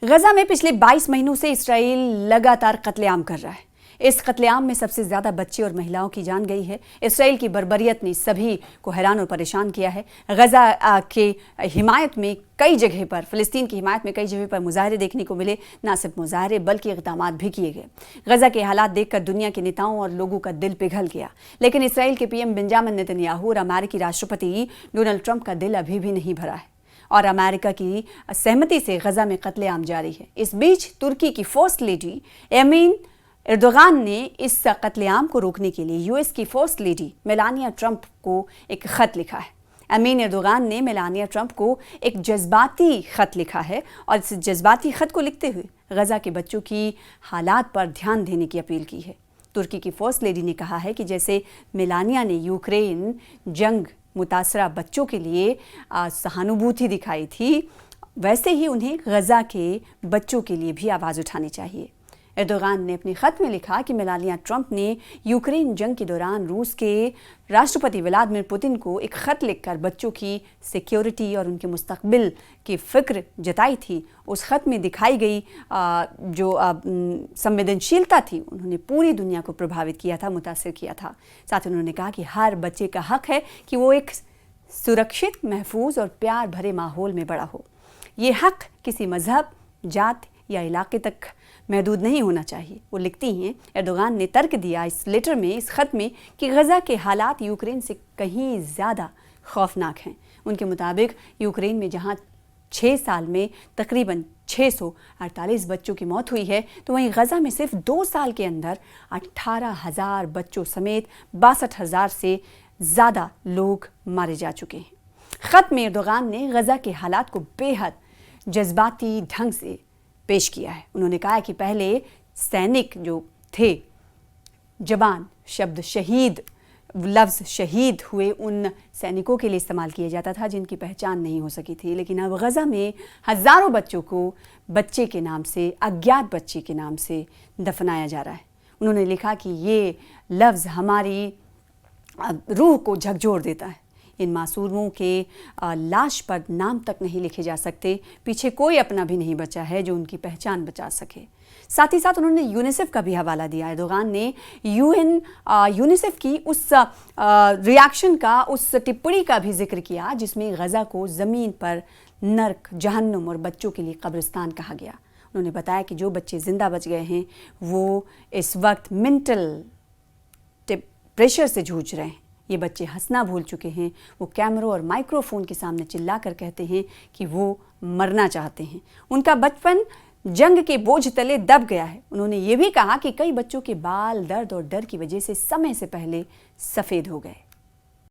गजा में पिछले 22 महीनों से इसराइल लगातार कत्लेआम कर रहा है। इस कत्लेआम में सबसे ज्यादा बच्चे और महिलाओं की जान गई है। इसराइल की बर्बरियत ने सभी को हैरान और परेशान किया है। गजा के हिमायत में कई जगह पर, फिलिस्तीन की हिमायत में कई जगह पर मुजाहरे देखने को मिले। न सिर्फ मुजाहरे बल्कि इक़दामात भी किए गए। गजा के हालात देखकर दुनिया के नेताओं और लोगों का दिल पिघल गया। लेकिन इसराइल के पीएम बेंजामिन नेतन्याहू और अमेरिकी राष्ट्रपति डोनाल्ड ट्रंप का दिल अभी भी नहीं भरा है और अमेरिका की सहमति से गजा में कत्लेआम जारी है। इस बीच तुर्की की फर्स्ट लेडी एमीन एर्दोगान ने इस कत्लेआम को रोकने के लिए यूएस की फर्स्ट लेडी मेलानिया ट्रंप को एक खत लिखा है। एमीन एर्दोगान ने मेलानिया ट्रंप को एक जज्बाती खत लिखा है और इस जज्बाती खत को लिखते हुए गजा के बच्चों की हालात पर ध्यान देने की अपील की है। तुर्की की फर्स्ट लेडी ने कहा है कि जैसे मेलानिया ने यूक्रेन जंग मुतासरा बच्चों के लिए सहानुभूति दिखाई थी, वैसे ही उन्हें गजा के बच्चों के लिए भी आवाज़ उठानी चाहिए। एर्दोगान ने अपने खत में लिखा कि मेलानिया ट्रंप ने यूक्रेन जंग के दौरान रूस के राष्ट्रपति व्लादिमीर पुतिन को एक खत लिखकर बच्चों की सिक्योरिटी और उनके मुस्तकबिल की फ़िक्र जताई थी। उस खत में दिखाई गई जो संवेदनशीलता थी, उन्होंने पूरी दुनिया को प्रभावित किया था, मुतासिर किया था। साथ ही उन्होंने कहा कि हर बच्चे का हक है कि वो एक सुरक्षित, महफूज और प्यार भरे माहौल में बड़ा हो। ये हक किसी मजहब, जात या इलाके तक महदूद नहीं होना चाहिए। वो लिखती हैं, एर्दोगान ने तर्क दिया इस लेटर में, इस खत में, कि गजा के हालात यूक्रेन से कहीं ज़्यादा खौफनाक हैं। उनके मुताबिक यूक्रेन में जहां 6 साल में तकरीबन 648 बच्चों की मौत हुई है, तो वहीं गजा में सिर्फ 2 साल के अंदर 18,000 बच्चों समेत 62,000 से ज़्यादा लोग मारे जा चुके हैं। खत में एर्दोगान ने गजा के हालात को बेहद जज्बाती ढंग से पेश किया है। उन्होंने कहा कि पहले सैनिक जो थे, जवान शब्द शहीद, लफ्ज़ शहीद हुए उन सैनिकों के लिए इस्तेमाल किया जाता था जिनकी पहचान नहीं हो सकी थी, लेकिन अब गजा में हज़ारों बच्चों को बच्चे के नाम से, अज्ञात बच्चे के नाम से दफनाया जा रहा है। उन्होंने लिखा कि ये लफ्ज़ हमारी रूह को झकझोर देता है। इन मासूमों के लाश पर नाम तक नहीं लिखे जा सकते, पीछे कोई अपना भी नहीं बचा है जो उनकी पहचान बचा सके। साथ ही साथ उन्होंने यूनिसेफ का भी हवाला दिया। एर्दोगान ने यूनिसेफ की उस रिएक्शन का, उस टिप्पणी का भी जिक्र किया जिसमें गजा को ज़मीन पर नर्क, जहन्नुम और बच्चों के लिए कब्रिस्तान कहा गया। उन्होंने बताया कि जो बच्चे ज़िंदा बच गए हैं वो इस वक्त मेंटल प्रेशर से जूझ रहे हैं। ये बच्चे हंसना भूल चुके हैं। वो कैमरों और माइक्रोफोन के सामने चिल्लाकर कहते हैं कि वो मरना चाहते हैं। उनका बचपन जंग के बोझ तले दब गया है। उन्होंने ये भी कहा कि कई बच्चों के बाल दर्द और डर की वजह से समय से पहले सफ़ेद हो गए।